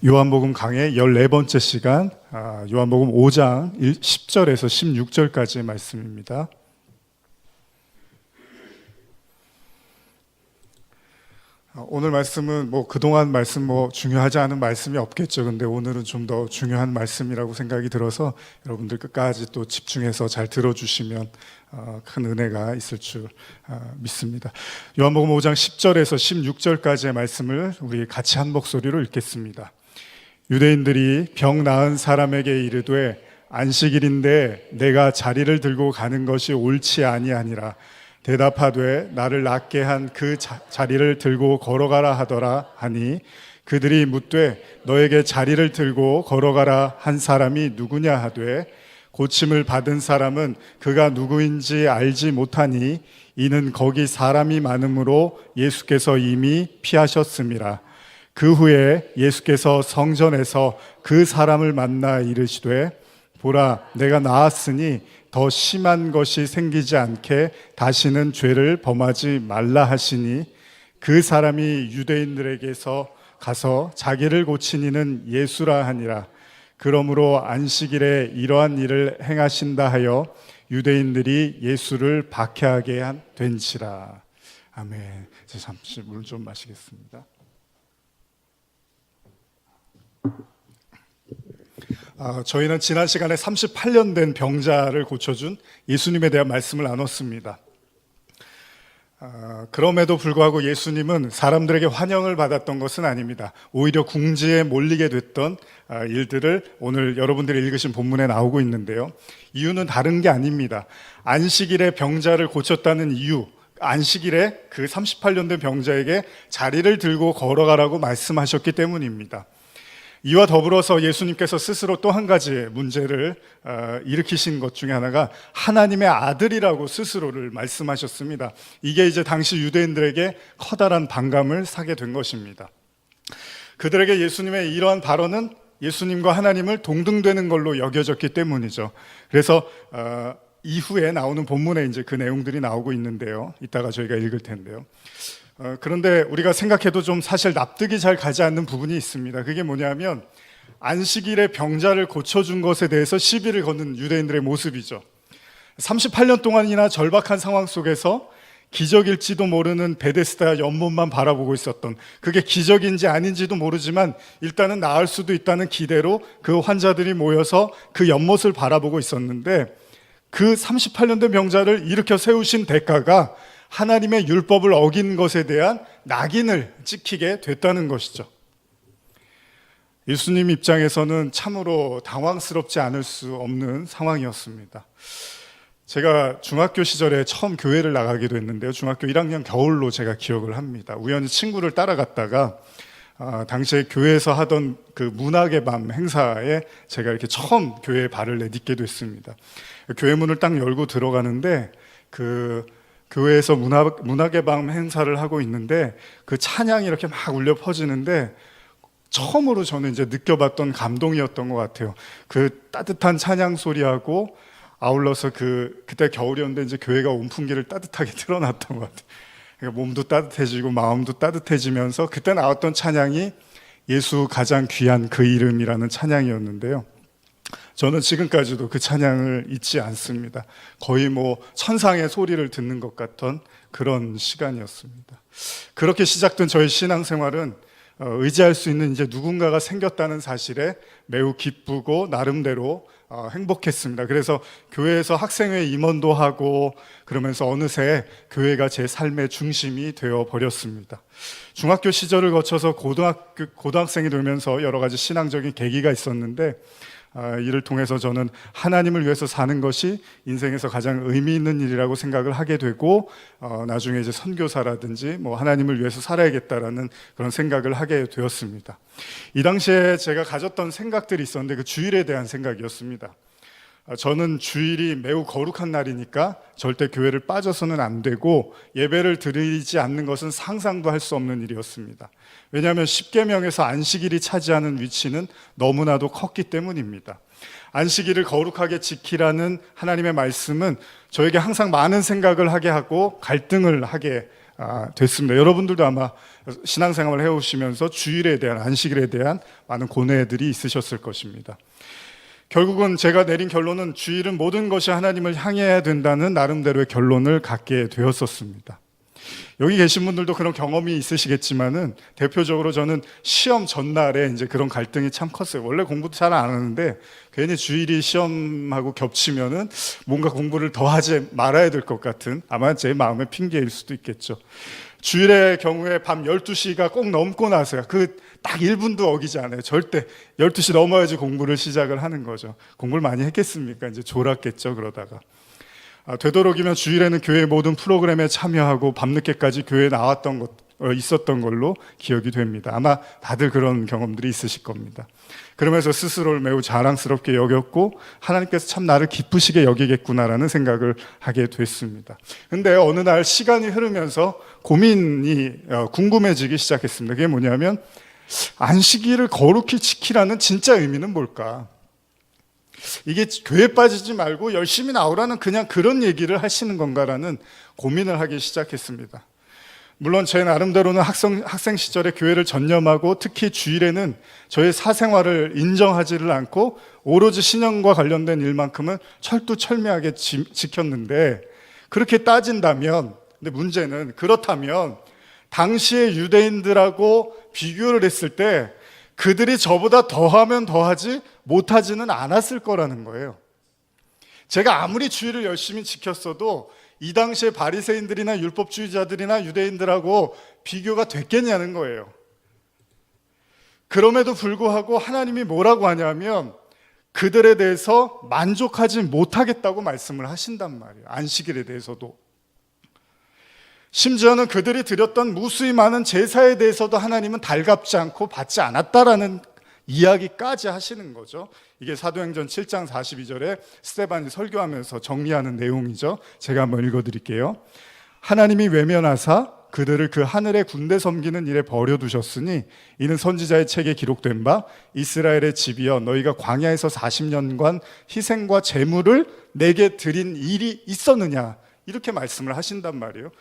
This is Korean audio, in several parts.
요한복음 강의 14번째 시간, 요한복음 5장 10절에서 16절까지의 말씀입니다. 오늘 말씀은 그동안 말씀 중요하지 않은 말씀이 없겠죠. 근데 오늘은 좀 더 중요한 말씀이라고 생각이 들어서 여러분들 끝까지 또 집중해서 잘 들어주시면 큰 은혜가 있을 줄 믿습니다. 요한복음 5장 10절에서 16절까지의 말씀을 우리 같이 한 목소리로 읽겠습니다. 유대인들이 병 나은 사람에게 이르되 안식일인데 내가 자리를 들고 가는 것이 옳지 아니하니라. 대답하되 나를 낫게 한 그 자리를 들고 걸어가라 하더라 하니 그들이 묻되 너에게 자리를 들고 걸어가라 한 사람이 누구냐 하되 고침을 받은 사람은 그가 누구인지 알지 못하니 이는 거기 사람이 많음으로 예수께서 이미 피하셨음이라. 그 후에 예수께서 성전에서 그 사람을 만나 이르시되 보라 내가 나았으니 더 심한 것이 생기지 않게 다시는 죄를 범하지 말라 하시니 그 사람이 유대인들에게서 가서 자기를 고친 이는 예수라 하니라. 그러므로 안식일에 이러한 일을 행하신다 하여 유대인들이 예수를 박해하게 된지라. 아멘. 잠시 물 좀 마시겠습니다. 저희는 지난 시간에 38년 된 병자를 고쳐준 예수님에 대한 말씀을 나눴습니다. 그럼에도 불구하고 예수님은 사람들에게 환영을 받았던 것은 아닙니다. 오히려 궁지에 몰리게 됐던 일들을 오늘 여러분들이 읽으신 본문에 나오고 있는데요. 이유는 다른 게 아닙니다. 안식일에 병자를 고쳤다는 이유, 안식일에 그 38년 된 병자에게 자리를 들고 걸어가라고 말씀하셨기 때문입니다. 이와 더불어서 예수님께서 스스로 또 한 가지 문제를 일으키신 것 중에 하나가 하나님의 아들이라고 스스로를 말씀하셨습니다. 이게 이제 당시 유대인들에게 커다란 반감을 사게 된 것입니다. 그들에게 예수님의 이러한 발언은 예수님과 하나님을 동등되는 걸로 여겨졌기 때문이죠. 그래서 이후에 나오는 본문에 이제 그 내용들이 나오고 있는데요. 이따가 저희가 읽을 텐데요. 그런데 우리가 생각해도 좀 사실 납득이 잘 가지 않는 부분이 있습니다. 그게 뭐냐면 안식일에 병자를 고쳐준 것에 대해서 시비를 거는 유대인들의 모습이죠. 38년 동안이나 절박한 상황 속에서 기적일지도 모르는 베데스다 연못만 바라보고 있었던, 그게 기적인지 아닌지도 모르지만 일단은 나을 수도 있다는 기대로 그 환자들이 모여서 그 연못을 바라보고 있었는데 그 38년 된 병자를 일으켜 세우신 대가가 하나님의 율법을 어긴 것에 대한 낙인을 찍히게 됐다는 것이죠. 예수님 입장에서는 참으로 당황스럽지 않을 수 없는 상황이었습니다. 제가 중학교 시절에 처음 교회를 나가게 됐는데요. 중학교 1학년 겨울로 제가 기억을 합니다. 우연히 친구를 따라갔다가 당시에 교회에서 하던 그 문학의 밤 행사에 제가 이렇게 처음 교회에 발을 내딛게 됐습니다. 교회 문을 딱 열고 들어가는데 그 교회에서 문학의 밤 행사를 하고 있는데 그 찬양이 이렇게 막 울려 퍼지는데 처음으로 저는 이제 느껴봤던 감동이었던 것 같아요. 그 따뜻한 찬양 소리하고 아울러서 그때 겨울이었는데 이제 교회가 온풍기를 따뜻하게 틀어놨던 것 같아요. 그러니까 몸도 따뜻해지고 마음도 따뜻해지면서 그때 나왔던 찬양이 예수 가장 귀한 그 이름이라는 찬양이었는데요. 저는 지금까지도 그 찬양을 잊지 않습니다. 거의 천상의 소리를 듣는 것 같던 그런 시간이었습니다. 그렇게 시작된 저의 신앙생활은 의지할 수 있는 이제 누군가가 생겼다는 사실에 매우 기쁘고 나름대로 행복했습니다. 그래서 교회에서 학생회 임원도 하고 그러면서 어느새 교회가 제 삶의 중심이 되어 버렸습니다. 중학교 시절을 거쳐서 고등학생이 되면서 여러 가지 신앙적인 계기가 있었는데 이를 통해서 저는 하나님을 위해서 사는 것이 인생에서 가장 의미 있는 일이라고 생각을 하게 되고 나중에 이제 선교사라든지 하나님을 위해서 살아야겠다라는 그런 생각을 하게 되었습니다. 이 당시에 제가 가졌던 생각들이 있었는데 그 주일에 대한 생각이었습니다. 저는 주일이 매우 거룩한 날이니까 절대 교회를 빠져서는 안 되고 예배를 드리지 않는 것은 상상도 할 수 없는 일이었습니다. 왜냐하면 십계명에서 안식일이 차지하는 위치는 너무나도 컸기 때문입니다. 안식일을 거룩하게 지키라는 하나님의 말씀은 저에게 항상 많은 생각을 하게 하고 갈등을 하게 됐습니다. 여러분들도 아마 신앙생활을 해오시면서 주일에 대한, 안식일에 대한 많은 고뇌들이 있으셨을 것입니다. 결국은 제가 내린 결론은 주일은 모든 것이 하나님을 향해야 된다는 나름대로의 결론을 갖게 되었었습니다. 여기 계신 분들도 그런 경험이 있으시겠지만은 대표적으로 저는 시험 전날에 이제 그런 갈등이 참 컸어요. 원래 공부도 잘 안 하는데 괜히 주일이 시험하고 겹치면은 뭔가 공부를 더 하지 말아야 될 것 같은, 아마 제 마음의 핑계일 수도 있겠죠. 주일의 경우에 밤 12시가 꼭 넘고 나서야 딱 1분도 어기지 않아요. 절대 12시 넘어야지 공부를 시작을 하는 거죠. 공부를 많이 했겠습니까? 이제 졸았겠죠, 그러다가. 되도록이면 주일에는 교회 모든 프로그램에 참여하고 밤늦게까지 교회에 나왔던 있었던 걸로 기억이 됩니다. 아마 다들 그런 경험들이 있으실 겁니다. 그러면서 스스로를 매우 자랑스럽게 여겼고 하나님께서 참 나를 기쁘시게 여기겠구나라는 생각을 하게 됐습니다. 근데 어느 날 시간이 흐르면서 고민이 궁금해지기 시작했습니다. 그게 뭐냐면 안식일을 거룩히 지키라는 진짜 의미는 뭘까? 이게 교회 빠지지 말고 열심히 나오라는 그냥 그런 얘기를 하시는 건가라는 고민을 하기 시작했습니다. 물론 제 나름대로는 학생 시절에 교회를 전념하고 특히 주일에는 저의 사생활을 인정하지를 않고 오로지 신앙과 관련된 일만큼은 철두철미하게 지켰는데, 그렇게 따진다면, 근데 문제는 그렇다면 당시의 유대인들하고 비교를 했을 때 그들이 저보다 더하면 더하지 못하지는 않았을 거라는 거예요. 제가 아무리 주일을 열심히 지켰어도 이 당시에 바리새인들이나 율법주의자들이나 유대인들하고 비교가 됐겠냐는 거예요. 그럼에도 불구하고 하나님이 뭐라고 하냐면 그들에 대해서 만족하지 못하겠다고 말씀을 하신단 말이에요. 안식일에 대해서도. 심지어는 그들이 드렸던 무수히 많은 제사에 대해서도 하나님은 달갑지 않고 받지 않았다라는 이야기까지 하시는 거죠. 이게 사도행전 7장 42절에 스데반이 설교하면서 정리하는 내용이죠. 제가 한번 읽어드릴게요. 하나님이 외면하사 그들을 그 하늘의 군대 섬기는 일에 버려두셨으니 이는 선지자의 책에 기록된 바 이스라엘의 집이여 너희가 광야에서 40년간 희생과 제물을 내게 드린 일이 있었느냐, 이렇게 말씀을 하신단 말이에요.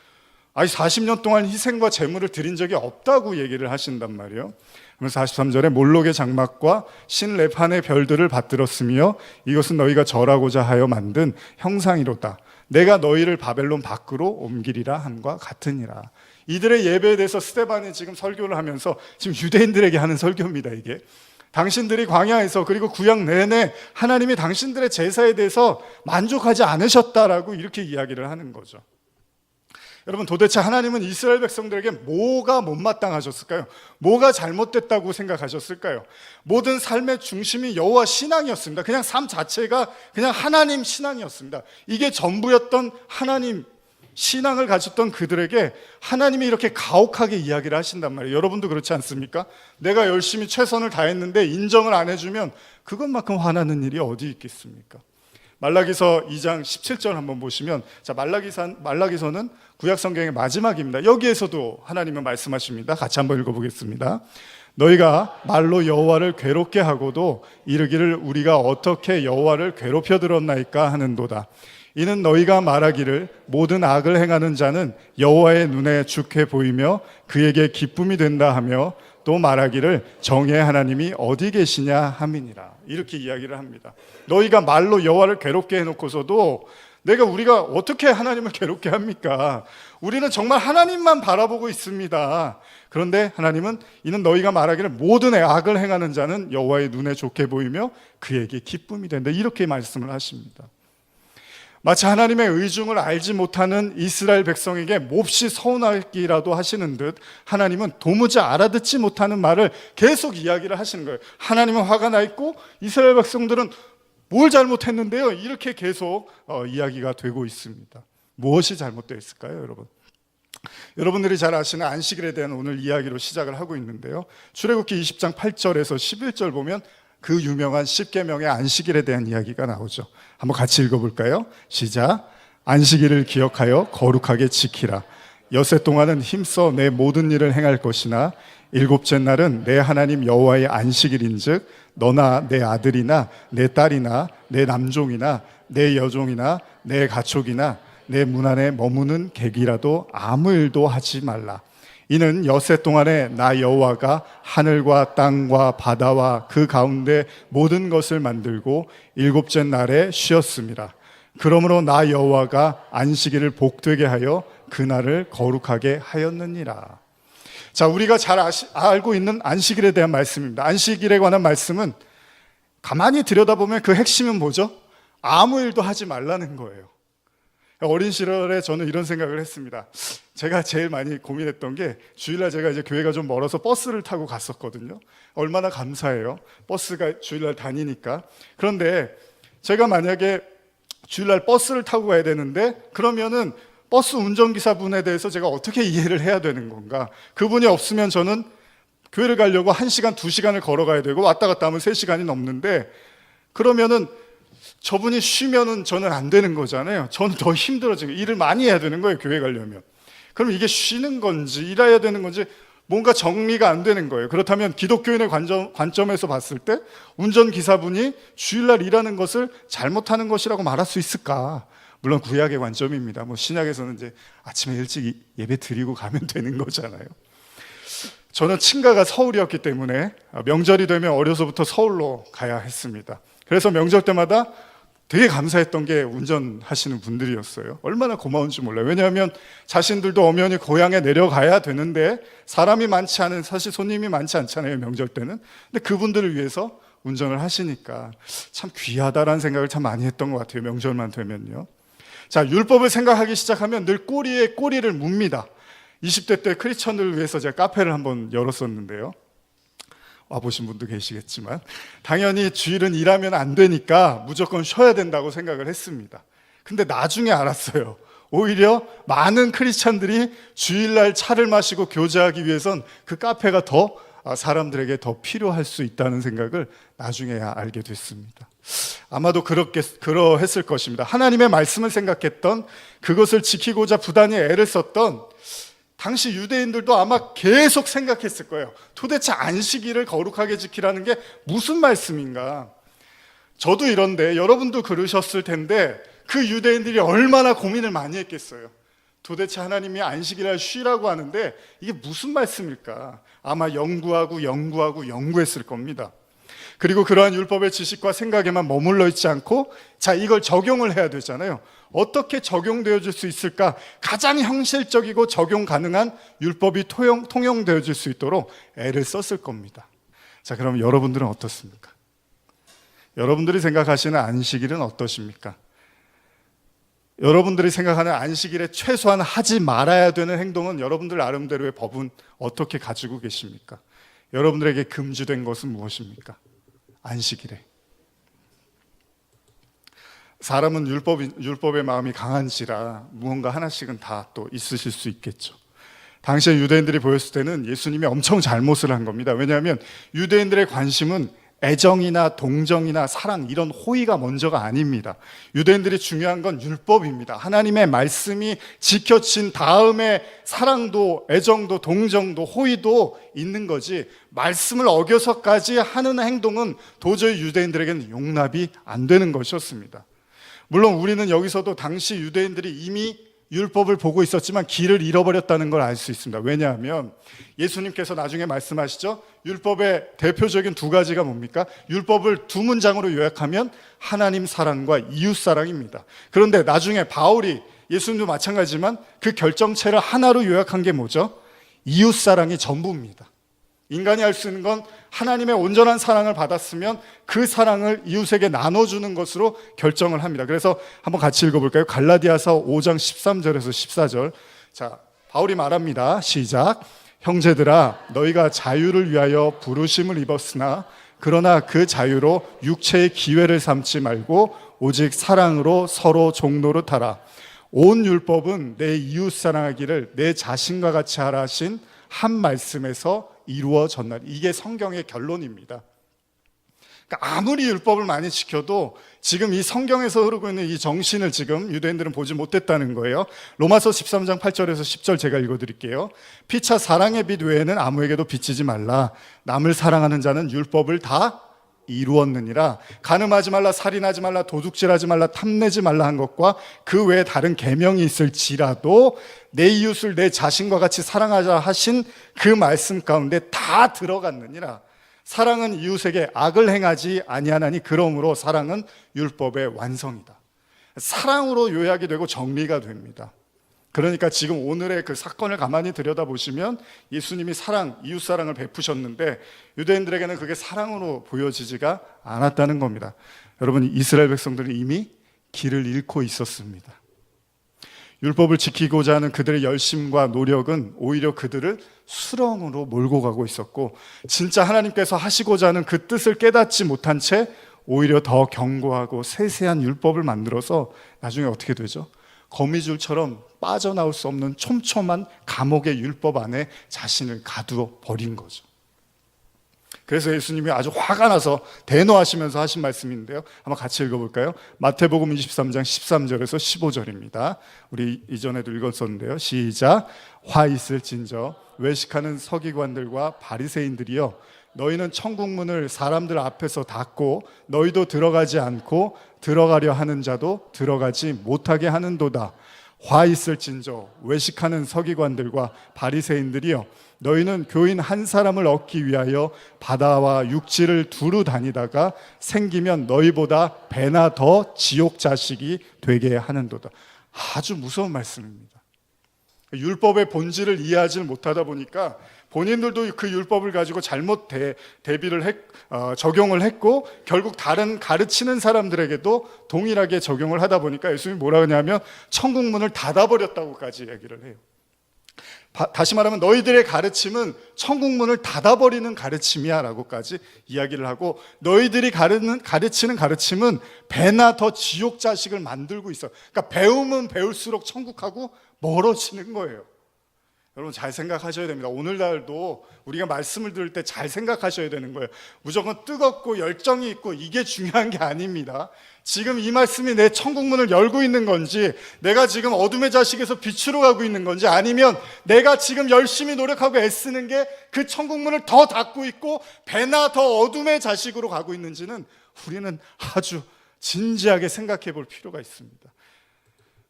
아니 40년 동안 희생과 제물을 드린 적이 없다고 얘기를 하신단 말이에요. 그래서 43절에 몰록의 장막과 신 레판의 별들을 받들었으며 이것은 너희가 절하고자 하여 만든 형상이로다. 내가 너희를 바벨론 밖으로 옮기리라 함과 같으니라. 이들의 예배에 대해서 스데반이 지금 설교를 하면서 지금 유대인들에게 하는 설교입니다. 이게 당신들이 광야에서 그리고 구약 내내 하나님이 당신들의 제사에 대해서 만족하지 않으셨다라고 이렇게 이야기를 하는 거죠. 여러분, 도대체 하나님은 이스라엘 백성들에게 뭐가 못마땅하셨을까요? 뭐가 잘못됐다고 생각하셨을까요? 모든 삶의 중심이 여호와 신앙이었습니다. 그냥 삶 자체가 그냥 하나님 신앙이었습니다. 이게 전부였던 하나님 신앙을 가졌던 그들에게 하나님이 이렇게 가혹하게 이야기를 하신단 말이에요. 여러분도 그렇지 않습니까? 내가 열심히 최선을 다했는데 인정을 안 해주면 그것만큼 화나는 일이 어디 있겠습니까? 말라기서 2장 17절 한번 보시면, 자, 말라기서는 구약 성경의 마지막입니다. 여기에서도 하나님은 말씀하십니다. 같이 한번 읽어보겠습니다. 너희가 말로 여호와를 괴롭게 하고도 이르기를 우리가 어떻게 여호와를 괴롭혀 들었나이까 하는도다. 이는 너희가 말하기를 모든 악을 행하는 자는 여호와의 눈에 좋게 보이며 그에게 기쁨이 된다 하며 또 말하기를 정의 하나님이 어디 계시냐 함이니라. 이렇게 이야기를 합니다. 너희가 말로 여호와를 괴롭게 해놓고서도 우리가 어떻게 하나님을 괴롭게 합니까? 우리는 정말 하나님만 바라보고 있습니다. 그런데 하나님은 이는 너희가 말하기를 모든 악을 행하는 자는 여호와의 눈에 좋게 보이며 그에게 기쁨이 된다. 이렇게 말씀을 하십니다. 마치 하나님의 의중을 알지 못하는 이스라엘 백성에게 몹시 서운하기라도 하시는 듯 하나님은 도무지 알아듣지 못하는 말을 계속 이야기를 하시는 거예요. 하나님은 화가 나 있고 이스라엘 백성들은 뭘 잘못했는데요? 이렇게 계속 이야기가 되고 있습니다. 무엇이 잘못되었을까요, 여러분? 여러분들이 잘 아시는 안식일에 대한 오늘 이야기로 시작을 하고 있는데요. 출애굽기 20장 8절에서 11절 보면 그 유명한 10계명의 안식일에 대한 이야기가 나오죠. 한번 같이 읽어볼까요? 시작. 안식일을 기억하여 거룩하게 지키라. 엿새 동안은 힘써 내 모든 일을 행할 것이나 일곱째 날은 내 하나님 여호와의 안식일인즉 너나 내 아들이나 내 딸이나 내 남종이나 내 여종이나 내 가축이나 내 문 안에 머무는 객이라도 아무 일도 하지 말라. 이는 엿새 동안에 나 여호와가 하늘과 땅과 바다와 그 가운데 모든 것을 만들고 일곱째 날에 쉬었습니다. 그러므로 나 여호와가 안식일을 복되게 하여 그날을 거룩하게 하였느니라. 자, 우리가 잘 알고 있는 안식일에 대한 말씀입니다. 안식일에 관한 말씀은 가만히 들여다보면 그 핵심은 뭐죠? 아무 일도 하지 말라는 거예요. 어린 시절에 저는 이런 생각을 했습니다. 제가 제일 많이 고민했던 게 주일날 제가 이제 교회가 좀 멀어서 버스를 타고 갔었거든요. 얼마나 감사해요. 버스가 주일날 다니니까. 그런데 제가 만약에 주일날 버스를 타고 가야 되는데 그러면은 버스 운전기사분에 대해서 제가 어떻게 이해를 해야 되는 건가? 그분이 없으면 저는 교회를 가려고 1시간, 2시간을 걸어가야 되고 왔다 갔다 하면 3시간이 넘는데 그러면은 저분이 쉬면은 저는 안 되는 거잖아요. 저는 더 힘들어지고 일을 많이 해야 되는 거예요, 교회 가려면. 그럼 이게 쉬는 건지 일해야 되는 건지 뭔가 정리가 안 되는 거예요. 그렇다면 기독교인의 관점에서 봤을 때 운전기사분이 주일날 일하는 것을 잘못하는 것이라고 말할 수 있을까? 물론 구약의 관점입니다. 신약에서는 이제 아침에 일찍 예배 드리고 가면 되는 거잖아요. 저는 친가가 서울이었기 때문에 명절이 되면 어려서부터 서울로 가야 했습니다. 그래서 명절 때마다 되게 감사했던 게 운전하시는 분들이었어요. 얼마나 고마운지 몰라요. 왜냐하면 자신들도 엄연히 고향에 내려가야 되는데 사람이 많지 않은, 사실 손님이 많지 않잖아요, 명절 때는. 근데 그분들을 위해서 운전을 하시니까 참 귀하다라는 생각을 참 많이 했던 것 같아요, 명절만 되면요. 자, 율법을 생각하기 시작하면 늘 꼬리에 꼬리를 묻니다. 20대 때 크리스천들을 위해서 제가 카페를 한번 열었었는데요. 와보신 분도 계시겠지만 당연히 주일은 일하면 안 되니까 무조건 쉬어야 된다고 생각을 했습니다. 근데 나중에 알았어요. 오히려 많은 크리스찬들이 주일날 차를 마시고 교제하기 위해선 그 카페가 더 사람들에게 더 필요할 수 있다는 생각을 나중에야 알게 됐습니다. 아마도 그러했을 것입니다. 하나님의 말씀을 생각했던, 그것을 지키고자 부단히 애를 썼던 당시 유대인들도 아마 계속 생각했을 거예요. 도대체 안식일을 거룩하게 지키라는 게 무슨 말씀인가? 저도 이런데 여러분도 그러셨을 텐데 그 유대인들이 얼마나 고민을 많이 했겠어요. 도대체 하나님이 안식일을 쉬라고 하는데 이게 무슨 말씀일까? 아마 연구했을 겁니다. 그리고 그러한 율법의 지식과 생각에만 머물러 있지 않고, 자, 이걸 적용을 해야 되잖아요. 어떻게 적용되어질 수 있을까? 가장 형식적이고 적용 가능한 율법이 통용되어질 수 있도록 애를 썼을 겁니다. 자, 그럼 여러분들은 어떻습니까? 여러분들이 생각하시는 안식일은 어떠십니까? 여러분들이 생각하는 안식일에 최소한 하지 말아야 되는 행동은 여러분들 나름대로의 법은 어떻게 가지고 계십니까? 여러분들에게 금지된 것은 무엇입니까? 안식일에. 사람은 율법의 마음이 강한지라 무언가 하나씩은 다 또 있으실 수 있겠죠. 당시에 유대인들이 보였을 때는 예수님이 엄청 잘못을 한 겁니다. 왜냐하면 유대인들의 관심은 애정이나 동정이나 사랑, 이런 호의가 먼저가 아닙니다. 유대인들이 중요한 건 율법입니다. 하나님의 말씀이 지켜진 다음에 사랑도 애정도 동정도 호의도 있는 거지, 말씀을 어겨서까지 하는 행동은 도저히 유대인들에게는 용납이 안 되는 것이었습니다. 물론 우리는 여기서도 당시 유대인들이 이미 율법을 보고 있었지만 길을 잃어버렸다는 걸 알 수 있습니다. 왜냐하면 예수님께서 나중에 말씀하시죠. 율법의 대표적인 두 가지가 뭡니까? 율법을 두 문장으로 요약하면 하나님 사랑과 이웃 사랑입니다. 그런데 나중에 바울이, 예수님도 마찬가지지만 그 결정체를 하나로 요약한 게 뭐죠? 이웃 사랑이 전부입니다. 인간이 할 수 있는 건 하나님의 온전한 사랑을 받았으면 그 사랑을 이웃에게 나눠주는 것으로 결정을 합니다. 그래서 한번 같이 읽어볼까요? 갈라디아서 5장 13절에서 14절. 자, 바울이 말합니다. 시작. 형제들아, 너희가 자유를 위하여 부르심을 입었으나 그러나 그 자유로 육체의 기회를 삼지 말고 오직 사랑으로 서로 종노릇 하라. 온 율법은 내 이웃 사랑하기를 내 자신과 같이 하라 하신 한 말씀에서 이루어졌나니. 이게 성경의 결론입니다. 그러니까 아무리 율법을 많이 지켜도 지금 이 성경에서 흐르고 있는 이 정신을 지금 유대인들은 보지 못했다는 거예요. 로마서 13장 8절에서 10절 제가 읽어드릴게요. 피차 사랑의 빛 외에는 아무에게도 비치지 말라. 남을 사랑하는 자는 율법을 다 이루었느니라. 간음하지 말라, 살인하지 말라, 도둑질하지 말라, 탐내지 말라 한 것과 그 외에 다른 계명이 있을지라도 내 이웃을 내 자신과 같이 사랑하자 하신 그 말씀 가운데 다 들어갔느니라. 사랑은 이웃에게 악을 행하지 아니하나니 그러므로 사랑은 율법의 완성이다. 사랑으로 요약이 되고 정리가 됩니다. 그러니까 지금 오늘의 그 사건을 가만히 들여다보시면 예수님이 이웃 사랑을 베푸셨는데 유대인들에게는 그게 사랑으로 보여지지가 않았다는 겁니다. 여러분, 이스라엘 백성들은 이미 길을 잃고 있었습니다. 율법을 지키고자 하는 그들의 열심과 노력은 오히려 그들을 수렁으로 몰고 가고 있었고, 진짜 하나님께서 하시고자 하는 그 뜻을 깨닫지 못한 채 오히려 더 견고하고 세세한 율법을 만들어서 나중에 어떻게 되죠? 거미줄처럼 빠져나올 수 없는 촘촘한 감옥의 율법 안에 자신을 가두어 버린 거죠. 그래서 예수님이 아주 화가 나서 대노하시면서 하신 말씀인데요, 한번 같이 읽어볼까요? 마태복음 23장 13절에서 15절입니다. 우리 이전에도 읽었었는데요. 시작. 화 있을진저 외식하는 서기관들과 바리새인들이여, 너희는 천국 문을 사람들 앞에서 닫고 너희도 들어가지 않고 들어가려 하는 자도 들어가지 못하게 하는도다. 화 있을진저 외식하는 서기관들과 바리새인들이여, 너희는 교인 한 사람을 얻기 위하여 바다와 육지를 두루 다니다가 생기면 너희보다 배나 더 지옥 자식이 되게 하는도다. 아주 무서운 말씀입니다. 율법의 본질을 이해하지 못하다 보니까 본인들도 그 율법을 가지고 잘못 적용을 했고, 결국 다른 가르치는 사람들에게도 동일하게 적용을 하다 보니까 예수님이 뭐라 하냐면 천국 문을 닫아버렸다고까지 얘기를 해요. 다시 말하면 너희들의 가르침은 천국 문을 닫아버리는 가르침이야 라고까지 이야기를 하고, 너희들이 가르치는 가르침은 배나 더 지옥 자식을 만들고 있어. 그러니까 배우면 배울수록 천국하고 멀어지는 거예요. 여러분, 잘 생각하셔야 됩니다. 오늘날도 우리가 말씀을 들을 때 잘 생각하셔야 되는 거예요. 무조건 뜨겁고 열정이 있고 이게 중요한 게 아닙니다. 지금 이 말씀이 내 천국문을 열고 있는 건지, 내가 지금 어둠의 자식에서 빛으로 가고 있는 건지, 아니면 내가 지금 열심히 노력하고 애쓰는 게 그 천국문을 더 닫고 있고 배나 더 어둠의 자식으로 가고 있는지는 우리는 아주 진지하게 생각해 볼 필요가 있습니다.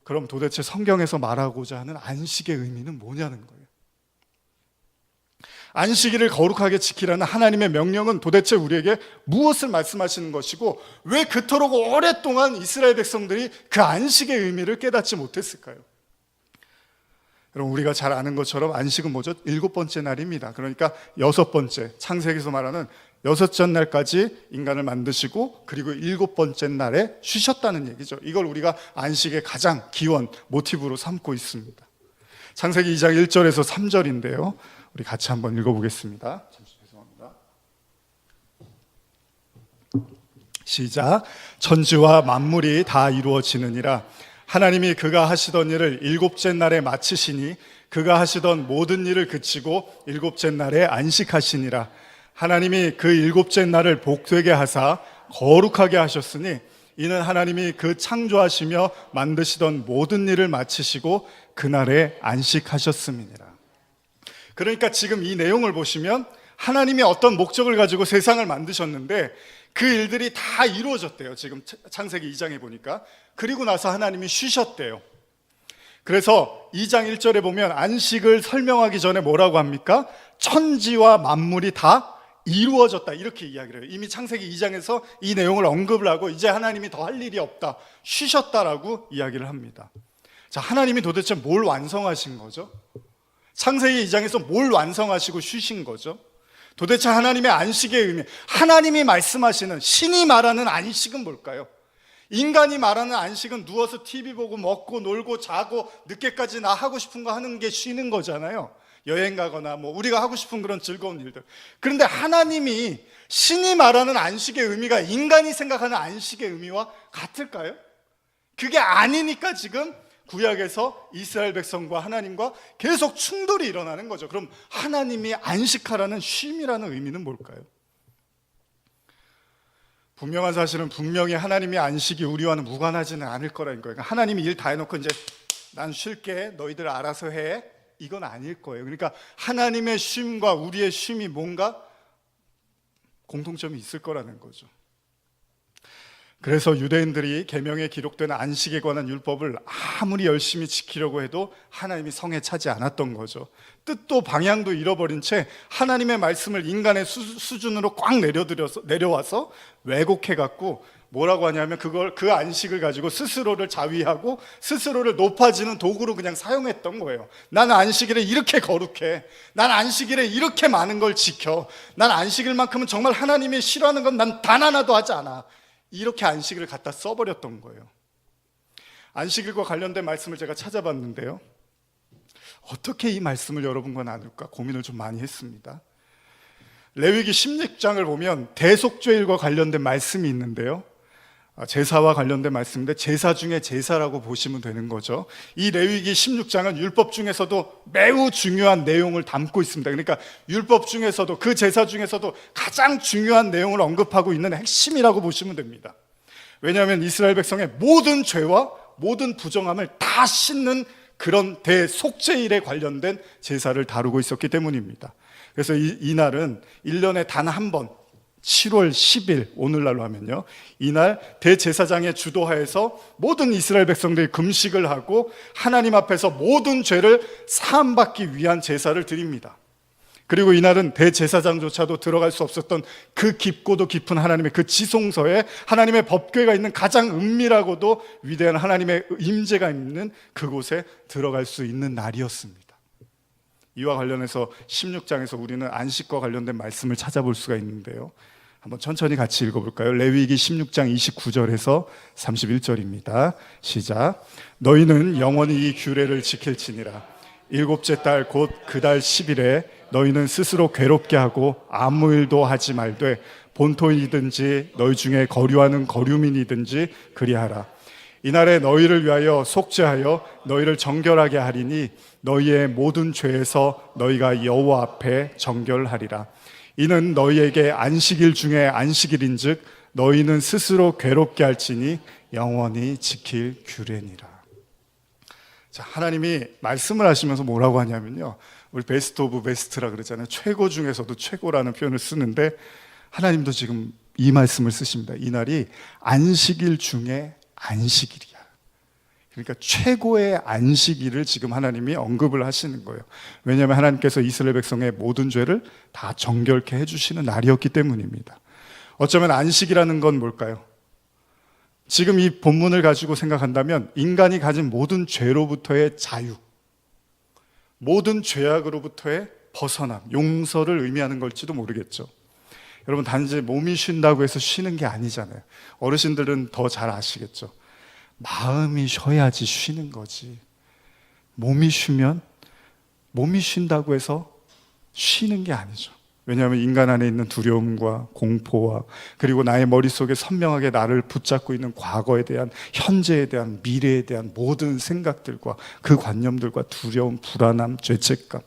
그럼 도대체 성경에서 말하고자 하는 안식의 의미는 뭐냐는 거예요. 안식일을 거룩하게 지키라는 하나님의 명령은 도대체 우리에게 무엇을 말씀하시는 것이고, 왜 그토록 오랫동안 이스라엘 백성들이 그 안식의 의미를 깨닫지 못했을까요? 여러분, 우리가 잘 아는 것처럼 안식은 뭐죠? 7번째 날입니다. 그러니까 6번째, 창세기에서 말하는 6째 날까지 인간을 만드시고 그리고 7번째 날에 쉬셨다는 얘기죠. 이걸 우리가 안식의 가장 기원, 모티브로 삼고 있습니다. 창세기 2장 1절에서 3절인데요. 우리 같이 한번 읽어보겠습니다. 죄송합니다. 시작. 천지와 만물이 다 이루어지느니라. 하나님이 그가 하시던 일을 7째 날에 마치시니 그가 하시던 모든 일을 그치고 7째 날에 안식하시니라. 하나님이 그 7째 날을 복되게 하사 거룩하게 하셨으니 이는 하나님이 그 창조하시며 만드시던 모든 일을 마치시고 그날에 안식하셨음이니라. 그러니까 지금 이 내용을 보시면 하나님이 어떤 목적을 가지고 세상을 만드셨는데 그 일들이 다 이루어졌대요. 지금 창세기 2장에 보니까. 그리고 나서 하나님이 쉬셨대요. 그래서 2장 1절에 보면 안식을 설명하기 전에 뭐라고 합니까? 천지와 만물이 다 이루어졌다, 이렇게 이야기를 해요. 이미 창세기 2장에서 이 내용을 언급을 하고 이제 하나님이 더 할 일이 없다, 쉬셨다라고 이야기를 합니다. 자, 하나님이 도대체 뭘 완성하신 거죠? 창세기 2장에서 뭘 완성하시고 쉬신 거죠? 도대체 하나님의 안식의 의미, 하나님이 말씀하시는, 신이 말하는 안식은 뭘까요? 인간이 말하는 안식은 누워서 TV 보고 먹고 놀고 자고 늦게까지 나 하고 싶은 거 하는 게 쉬는 거잖아요. 여행 가거나 뭐 우리가 하고 싶은 그런 즐거운 일들. 그런데 하나님이, 신이 말하는 안식의 의미가 인간이 생각하는 안식의 의미와 같을까요? 그게 아니니까 지금 구약에서 이스라엘 백성과 하나님과 계속 충돌이 일어나는 거죠. 그럼 하나님이 안식하라는 쉼이라는 의미는 뭘까요? 분명한 사실은 분명히 하나님의 안식이 우리와는 무관하지는 않을 거라는 거예요. 그러니까 하나님이 일 다 해놓고 이제 난 쉴게, 너희들 알아서 해, 이건 아닐 거예요. 그러니까 하나님의 쉼과 우리의 쉼이 뭔가 공통점이 있을 거라는 거죠. 그래서 유대인들이 계명에 기록된 안식에 관한 율법을 아무리 열심히 지키려고 해도 하나님이 성에 차지 않았던 거죠. 뜻도 방향도 잃어버린 채 하나님의 말씀을 인간의 수준으로 꽉 내려와서 왜곡해갖고 뭐라고 하냐면 그 안식을 가지고 스스로를 자위하고 스스로를 높아지는 도구로 그냥 사용했던 거예요. 난 안식일에 이렇게 거룩해. 난 안식일에 이렇게 많은 걸 지켜. 난 안식일만큼은 정말 하나님이 싫어하는 건 난 단 하나도 하지 않아. 이렇게 안식일을 갖다 써버렸던 거예요. 안식일과 관련된 말씀을 제가 찾아봤는데요, 어떻게 이 말씀을 여러분과 나눌까 고민을 좀 많이 했습니다. 레위기 16장을 보면 대속죄일과 관련된 말씀이 있는데요, 제사와 관련된 말씀인데 제사 중에 제사라고 보시면 되는 거죠. 이 레위기 16장은 율법 중에서도 매우 중요한 내용을 담고 있습니다. 그러니까 율법 중에서도, 그 제사 중에서도 가장 중요한 내용을 언급하고 있는 핵심이라고 보시면 됩니다. 왜냐하면 이스라엘 백성의 모든 죄와 모든 부정함을 다 씻는 그런 대속죄일에 관련된 제사를 다루고 있었기 때문입니다. 그래서 이 날은 1년에 단 한 번, 7월 10일, 오늘날로 하면요, 이날 대제사장의 주도하에서 모든 이스라엘 백성들이 금식을 하고 하나님 앞에서 모든 죄를 사함받기 위한 제사를 드립니다. 그리고 이날은 대제사장조차도 들어갈 수 없었던 그 깊고도 깊은 하나님의 그 지성소에 하나님의 법궤가 있는 가장 은밀하고도 위대한 하나님의 임재가 있는 그곳에 들어갈 수 있는 날이었습니다. 이와 관련해서 16장에서 우리는 안식과 관련된 말씀을 찾아볼 수가 있는데요, 한번 천천히 같이 읽어볼까요? 레위기 16장 29절에서 31절입니다. 시작. 너희는 영원히 이 규례를 지킬지니라. 일곱째 달 곧 그 달 10일에 너희는 스스로 괴롭게 하고 아무 일도 하지 말되 본토이든지 너희 중에 거류하는 거류민이든지 그리하라. 이날에 너희를 위하여 속죄하여 너희를 정결하게 하리니 너희의 모든 죄에서 너희가 여호와 앞에 정결하리라. 이는 너희에게 안식일 중에 안식일인즉 너희는 스스로 괴롭게 할지니 영원히 지킬 규례니라. 자, 하나님이 말씀을 하시면서 뭐라고 하냐면요, 우리 베스트 오브 베스트라 그러잖아요. 최고 중에서도 최고라는 표현을 쓰는데 하나님도 지금 이 말씀을 쓰십니다. 이 날이 안식일 중에 안식일이야. 그러니까 최고의 안식일을 지금 하나님이 언급을 하시는 거예요. 왜냐하면 하나님께서 이스라엘 백성의 모든 죄를 다 정결케 해주시는 날이었기 때문입니다. 어쩌면 안식이라는 건 뭘까요? 지금 이 본문을 가지고 생각한다면 인간이 가진 모든 죄로부터의 자유, 모든 죄악으로부터의 벗어남, 용서를 의미하는 걸지도 모르겠죠. 여러분, 단지 몸이 쉰다고 해서 쉬는 게 아니잖아요. 어르신들은 더 잘 아시겠죠. 마음이 쉬어야지 쉬는 거지. 몸이 쉬면, 몸이 쉰다고 해서 쉬는 게 아니죠. 왜냐하면 인간 안에 있는 두려움과 공포와 그리고 나의 머릿속에 선명하게 나를 붙잡고 있는 과거에 대한, 현재에 대한, 미래에 대한 모든 생각들과 그 관념들과 두려움, 불안함, 죄책감,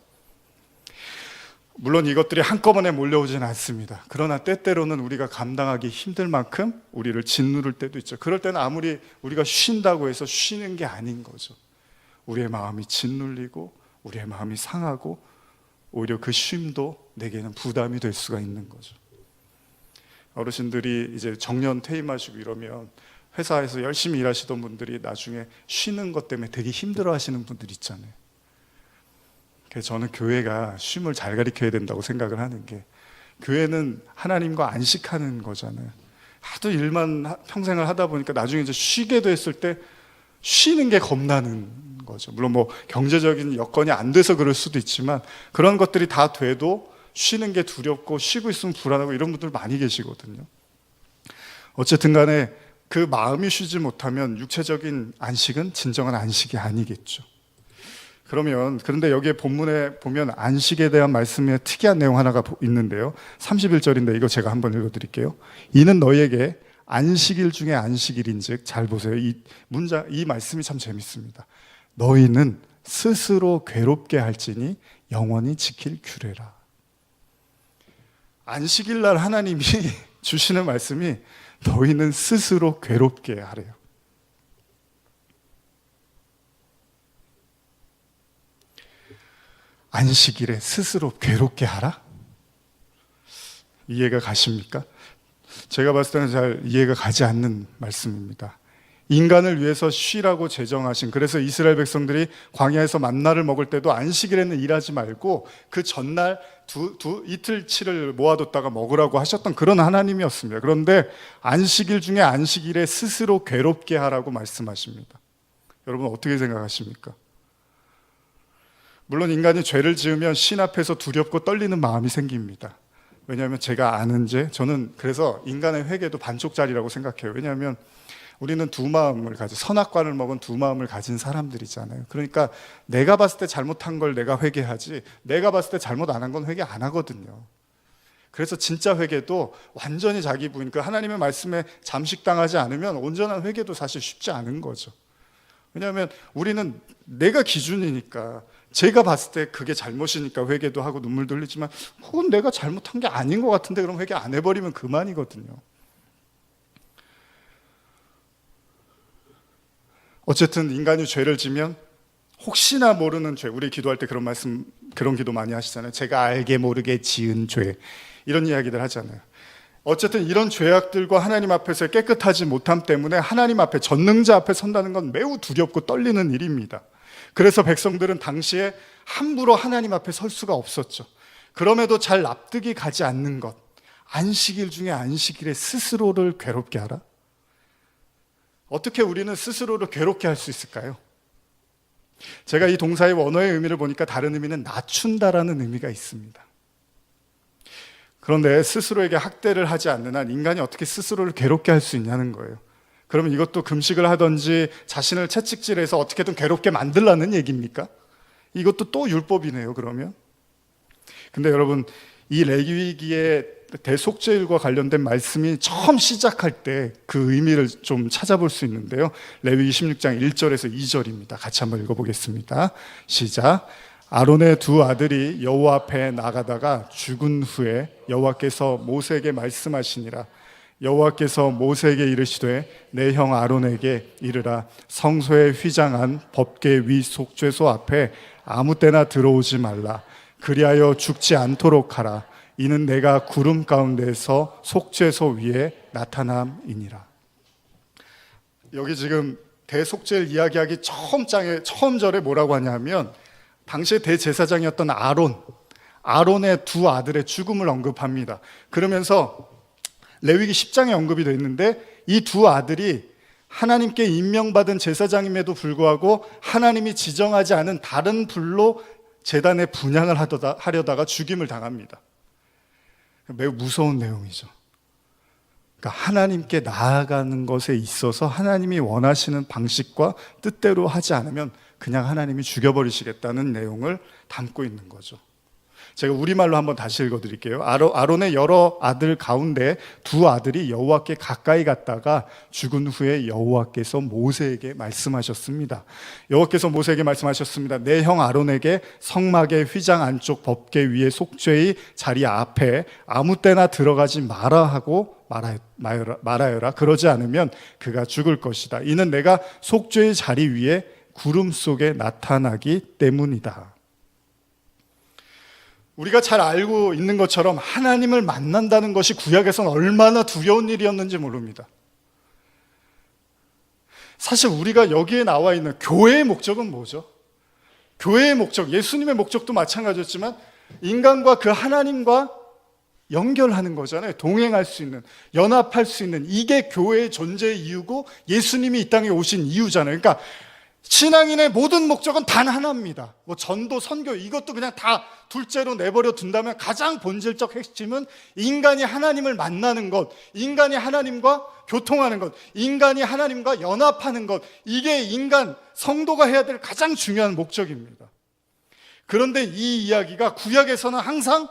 물론 이것들이 한꺼번에 몰려오지는 않습니다. 그러나 때때로는 우리가 감당하기 힘들 만큼 우리를 짓누를 때도 있죠. 그럴 때는 아무리 우리가 쉰다고 해서 쉬는 게 아닌 거죠. 우리의 마음이 짓눌리고 우리의 마음이 상하고 오히려 그 쉼도 내게는 부담이 될 수가 있는 거죠. 어르신들이 이제 정년 퇴임하시고 이러면 회사에서 열심히 일하시던 분들이 나중에 쉬는 것 때문에 되게 힘들어 하시는 분들 있잖아요. 그래서 저는 교회가 쉼을 잘 가르쳐야 된다고 생각을 하는 게, 교회는 하나님과 안식하는 거잖아요. 하도 일만 평생을 하다 보니까 나중에 이제 쉬게도 했을 때 쉬는 게 겁나는 거죠. 물론 뭐 경제적인 여건이 안 돼서 그럴 수도 있지만 그런 것들이 다 돼도 쉬는 게 두렵고 쉬고 있으면 불안하고 이런 분들 많이 계시거든요. 어쨌든 간에 그 마음이 쉬지 못하면 육체적인 안식은 진정한 안식이 아니겠죠. 그런데 여기에 본문에 보면 안식에 대한 말씀에 특이한 내용 하나가 있는데요, 31절인데 이거 제가 한번 읽어드릴게요. 이는 너희에게 안식일 중에 안식일인즉, 잘 보세요. 이 말씀이 참 재밌습니다. 너희는 스스로 괴롭게 할지니 영원히 지킬 규례라. 안식일 날 하나님이 주시는 말씀이 너희는 스스로 괴롭게 하래요. 안식일에 스스로 괴롭게 하라? 이해가 가십니까? 제가 봤을 때는 잘 이해가 가지 않는 말씀입니다. 인간을 위해서 쉬라고 제정하신, 그래서 이스라엘 백성들이 광야에서 만나를 먹을 때도 안식일에는 일하지 말고 그 전날 이틀치를 모아뒀다가 먹으라고 하셨던 그런 하나님이었습니다. 그런데 안식일 중에 안식일에 스스로 괴롭게 하라고 말씀하십니다. 여러분 어떻게 생각하십니까? 물론 인간이 죄를 지으면 신 앞에서 두렵고 떨리는 마음이 생깁니다. 왜냐하면 제가 아는 죄, 저는 그래서 인간의 회개도 반쪽짜리라고 생각해요. 왜냐하면 우리는 두 마음을 가진, 선악과를 먹은 두 마음을 가진 사람들이잖아요. 그러니까 내가 봤을 때 잘못한 걸 내가 회개하지, 내가 봤을 때 잘못 안 한 건 회개 안 하거든요. 그래서 진짜 회개도 완전히 자기 부인, 그 하나님의 말씀에 잠식당하지 않으면 온전한 회개도 사실 쉽지 않은 거죠. 왜냐하면 우리는 내가 기준이니까, 제가 봤을 때 그게 잘못이니까 회개도 하고 눈물도 흘리지만 그건 내가 잘못한 게 아닌 것 같은데 그럼 회개 안 해버리면 그만이거든요. 어쨌든 인간이 죄를 지면 혹시나 모르는 죄, 우리 기도할 때 그런 말씀, 그런 기도 많이 하시잖아요. 제가 알게 모르게 지은 죄, 이런 이야기들 하잖아요. 어쨌든 이런 죄악들과 하나님 앞에서 깨끗하지 못함 때문에 하나님 앞에, 전능자 앞에 선다는 건 매우 두렵고 떨리는 일입니다. 그래서 백성들은 당시에 함부로 하나님 앞에 설 수가 없었죠. 그럼에도 잘 납득이 가지 않는 것, 안식일 중에 안식일에 스스로를 괴롭게 하라? 어떻게 우리는 스스로를 괴롭게 할 수 있을까요? 제가 이 동사의 원어의 의미를 보니까 다른 의미는 낮춘다라는 의미가 있습니다. 그런데 스스로에게 학대를 하지 않는 한 인간이 어떻게 스스로를 괴롭게 할 수 있냐는 거예요. 그러면 이것도 금식을 하든지 자신을 채찍질해서 어떻게든 괴롭게 만들라는 얘기입니까? 이것도 또 율법이네요, 그러면. 근데 여러분, 이 레위기의 대속죄일과 관련된 말씀이 처음 시작할 때 그 의미를 좀 찾아볼 수 있는데요. 레위기 16장 1절에서 2절입니다. 같이 한번 읽어보겠습니다. 시작. 아론의 두 아들이 여호와 앞에 나가다가 죽은 후에 여호와께서 모세에게 말씀하시니라. 여호와께서 모세에게 이르시되 내 형 아론에게 이르라. 성소에 휘장한 법궤 위 속죄소 앞에 아무 때나 들어오지 말라. 그리하여 죽지 않도록 하라. 이는 내가 구름 가운데서 속죄소 위에 나타남이니라. 여기 지금 대속죄를 이야기하기 처음 절에 뭐라고 하냐면 당시에 대제사장이었던 아론의 두 아들의 죽음을 언급합니다. 그러면서 레위기 10장에 언급이 되어 있는데 이 두 아들이 하나님께 임명받은 제사장임에도 불구하고 하나님이 지정하지 않은 다른 불로 제단에 분향을 하려다가 죽임을 당합니다. 매우 무서운 내용이죠. 그러니까 하나님께 나아가는 것에 있어서 하나님이 원하시는 방식과 뜻대로 하지 않으면 그냥 하나님이 죽여버리시겠다는 내용을 담고 있는 거죠. 제가 우리말로 한번 다시 읽어드릴게요. 아론의 여러 아들 가운데 두 아들이 여호와께 가까이 갔다가 죽은 후에 여호와께서 모세에게 말씀하셨습니다. 여호와께서 모세에게 말씀하셨습니다. 내 형 아론에게 성막의 휘장 안쪽 법궤 위에 속죄의 자리 앞에 아무 때나 들어가지 마라 하고 말하여라. 그러지 않으면 그가 죽을 것이다. 이는 내가 속죄의 자리 위에 구름 속에 나타나기 때문이다. 우리가 잘 알고 있는 것처럼 하나님을 만난다는 것이 구약에서는 얼마나 두려운 일이었는지 모릅니다. 사실 우리가 여기에 나와 있는 교회의 목적은 뭐죠? 교회의 목적, 예수님의 목적도 마찬가지였지만 인간과 그 하나님과 연결하는 거잖아요. 동행할 수 있는, 연합할 수 있는, 이게 교회의 존재의 이유고 예수님이 이 땅에 오신 이유잖아요. 그러니까 신앙인의 모든 목적은 단 하나입니다. 뭐 전도, 선교 이것도 그냥 다 둘째로 내버려 둔다면 가장 본질적 핵심은 인간이 하나님을 만나는 것, 인간이 하나님과 교통하는 것, 인간이 하나님과 연합하는 것, 이게 인간, 성도가 해야 될 가장 중요한 목적입니다. 그런데 이 이야기가 구약에서는 항상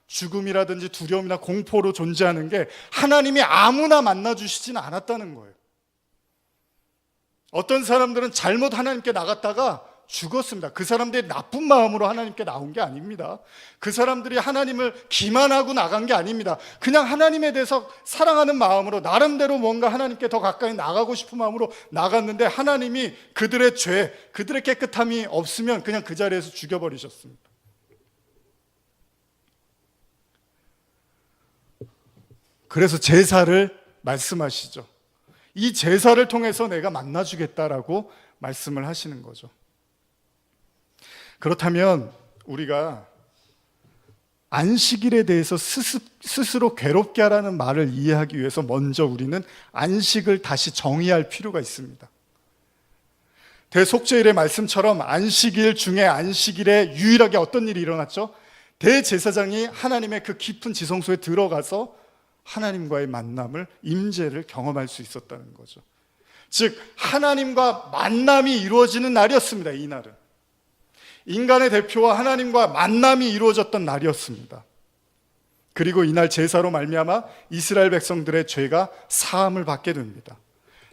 죽음이라든지 두려움이나 공포로 존재하는 게 하나님이 아무나 만나주시지는 않았다는 거예요. 어떤 사람들은 잘못 하나님께 나갔다가 죽었습니다. 그 사람들이 나쁜 마음으로 하나님께 나온 게 아닙니다. 그 사람들이 하나님을 기만하고 나간 게 아닙니다. 그냥 하나님에 대해서 사랑하는 마음으로 나름대로 뭔가 하나님께 더 가까이 나가고 싶은 마음으로 나갔는데 하나님이 그들의 죄, 그들의 깨끗함이 없으면 그냥 그 자리에서 죽여버리셨습니다. 그래서 제사를 말씀하시죠. 이 제사를 통해서 내가 만나주겠다라고 말씀을 하시는 거죠. 그렇다면 우리가 안식일에 대해서 스스로 괴롭게 하라는 말을 이해하기 위해서 먼저 우리는 안식을 다시 정의할 필요가 있습니다. 대속죄일의 말씀처럼 안식일 중에 안식일에 유일하게 어떤 일이 일어났죠? 대제사장이 하나님의 그 깊은 지성소에 들어가서 하나님과의 만남을, 임재를 경험할 수 있었다는 거죠. 즉 하나님과 만남이 이루어지는 날이었습니다. 이 날은 인간의 대표와 하나님과 만남이 이루어졌던 날이었습니다. 그리고 이날 제사로 말미암아 이스라엘 백성들의 죄가 사함을 받게 됩니다.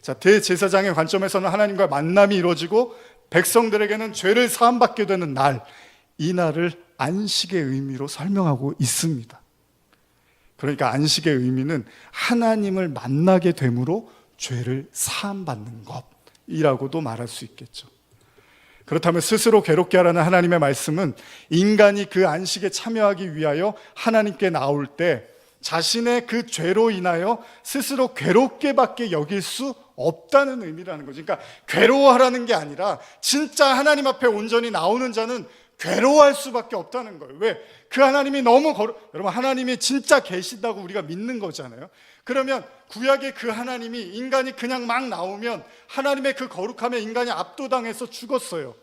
자, 대제사장의 관점에서는 하나님과 만남이 이루어지고 백성들에게는 죄를 사함받게 되는 날, 이 날을 안식의 의미로 설명하고 있습니다. 그러니까 안식의 의미는 하나님을 만나게 됨으로 죄를 사함받는 것이라고도 말할 수 있겠죠. 그렇다면 스스로 괴롭게 하라는 하나님의 말씀은 인간이 그 안식에 참여하기 위하여 하나님께 나올 때 자신의 그 죄로 인하여 스스로 괴롭게 밖에 여길 수 없다는 의미라는 거죠. 그러니까 괴로워하라는 게 아니라 진짜 하나님 앞에 온전히 나오는 자는 괴로워할 수밖에 없다는 거예요. 왜? 그 하나님이 너무 여러분, 하나님이 진짜 계신다고 우리가 믿는 거잖아요. 그러면 구약의 그 하나님이 인간이 그냥 막 나오면 하나님의 그 거룩함에 인간이 압도당해서 죽었어요.